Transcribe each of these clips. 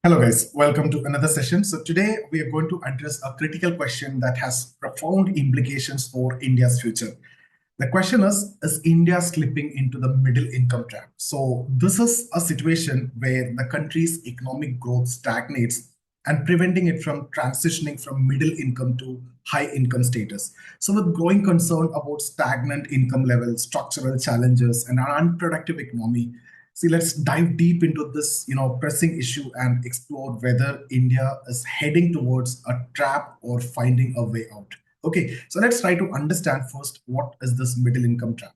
Hello guys, welcome to another session. So today we are going to address a critical question that has profound implications for India's future. The question is India slipping into the middle income trap? So this is a situation where the country's economic growth stagnates and preventing it from transitioning from middle income to high income status. So with growing concern about stagnant income levels, structural challenges, and an unproductive economy, see, let's dive deep into this, pressing issue and explore whether India is heading towards a trap or finding a way out. Okay, so let's try to understand first what is this middle income trap.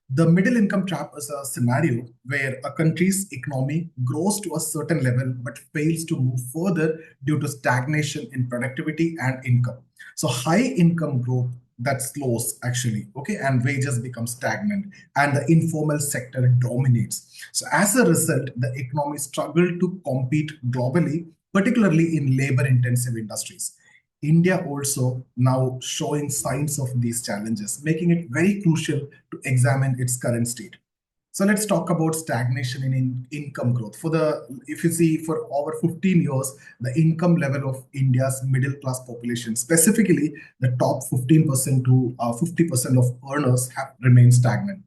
The middle income trap is a scenario where a country's economy grows to a certain level but fails to move further due to stagnation in productivity and income. So high income growth that slows actually, okay, and wages become stagnant and the informal sector dominates. So as a result, the economy struggled to compete globally, particularly in labor intensive industries. India also now showing signs of these challenges, making it very crucial to examine its current state. So let's talk about stagnation in income growth. If you see for over 15 years, the income level of India's middle class population, specifically the top 15% to 50% of earners, have remained stagnant.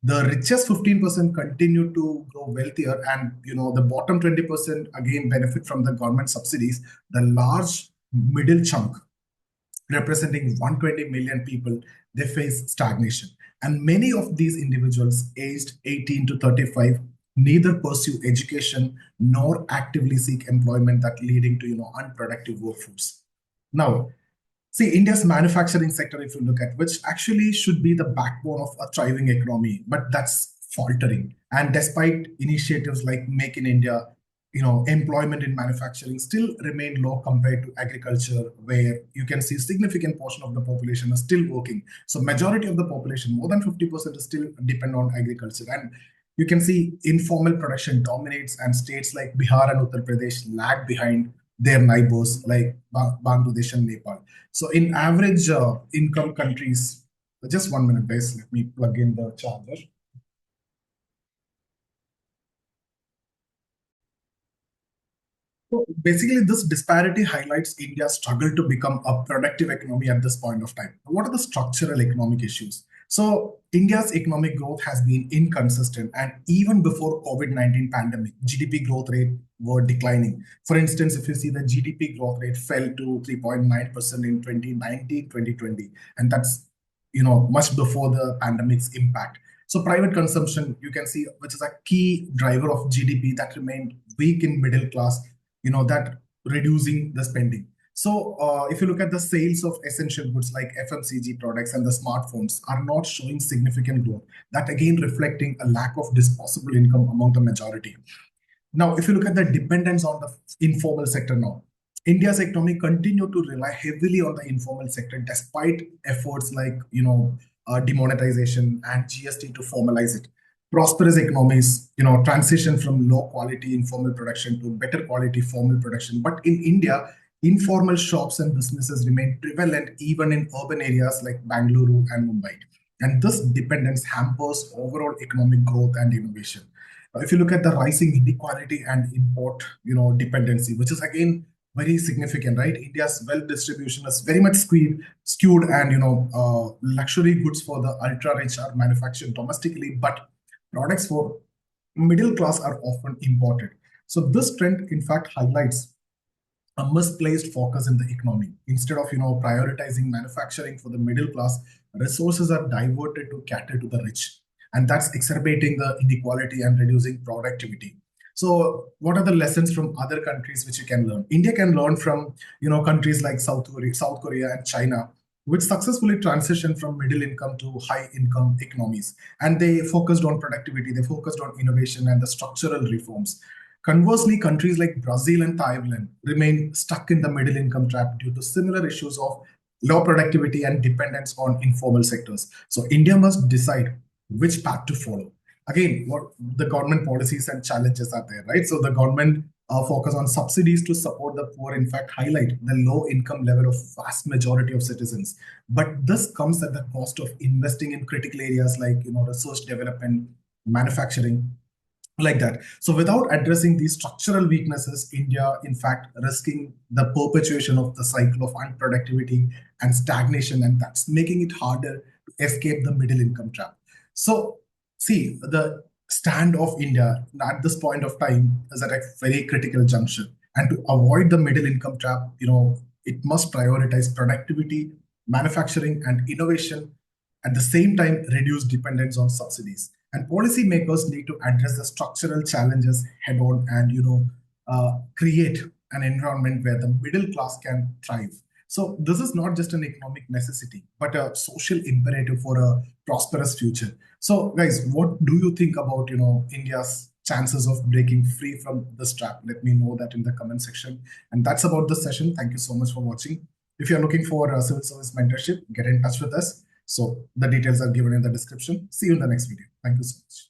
The richest 15% continue to grow wealthier, and the bottom 20% again benefit from the government subsidies. The large middle chunk, representing 120 million people, they face stagnation. And many of these individuals aged 18 to 35 neither pursue education nor actively seek employment, that leading to unproductive workforce. Now, see, India's manufacturing sector, if you look at, which actually should be the backbone of a thriving economy, but that's faltering. And despite initiatives like Make in India, employment in manufacturing still remain low compared to agriculture, where you can see significant portion of the population is still working. So majority of the population, more than 50%, is still depend on agriculture. And you can see informal production dominates, and states like Bihar and Uttar Pradesh lag behind their neighbors like Bangladesh and Nepal. So in average income countries, just 1 minute guys, let me plug in the charger. So basically, this disparity highlights India's struggle to become a productive economy at this point of time. What are the structural economic issues? So India's economic growth has been inconsistent, and even before COVID-19 pandemic, GDP growth rate were declining. For instance, if you see the GDP growth rate fell to 3.9% in 2019, 2020, and that's much before the pandemic's impact. So private consumption, you can see, which is a key driver of GDP, that remained weak in middle class, that reducing the spending. So if you look at the sales of essential goods like FMCG products and the smartphones are not showing significant growth, that again reflecting a lack of disposable income among the majority. Now, if you look at the dependence on the informal sector now, India's economy continue to rely heavily on the informal sector despite efforts like, demonetization and GST to formalize it. Prosperous economies, transition from low quality informal production to better quality formal production. But in India, informal shops and businesses remain prevalent even in urban areas like Bangalore and Mumbai. And this dependence hampers overall economic growth and innovation. If you look at the rising inequality and import, dependency, which is again very significant, right? India's wealth distribution is very much skewed, and luxury goods for the ultra rich are manufactured domestically, but products for middle class are often imported. So this trend, in fact, highlights a misplaced focus in the economy. Instead of prioritizing manufacturing for the middle class, resources are diverted to cater to the rich, and that's exacerbating the inequality and reducing productivity. So what are the lessons from other countries which you can learn? India can learn from countries like South Korea and China, which successfully transitioned from middle income to high income economies. And they focused on productivity, they focused on innovation and the structural reforms. Conversely, countries like Brazil and Thailand remain stuck in the middle income trap due to similar issues of low productivity and dependence on informal sectors. So India must decide which path to follow. Again, what the government policies and challenges are there, right? So the government focus on subsidies to support the poor, in fact, highlight the low income level of vast majority of citizens. But this comes at the cost of investing in critical areas like research development, manufacturing, like that. So without addressing these structural weaknesses, India, in fact, risking the perpetuation of the cycle of unproductivity and stagnation, and that's making it harder to escape the middle income trap. So see, the stand of India at this point of time is at a very critical junction. And to avoid the middle income trap, it must prioritize productivity, manufacturing, and innovation, at the same time reduce dependence on subsidies. And policymakers need to address the structural challenges head on, and create an environment where the middle class can thrive. So this is not just an economic necessity but a social imperative for a prosperous future. So guys, what do you think about India's chances of breaking free from this trap? Let me know that in the comment section. And that's about this session. Thank you so much for watching. If you're looking for a civil service mentorship, get in touch with us. So the details are given in the description. See you in the next video. Thank you so much.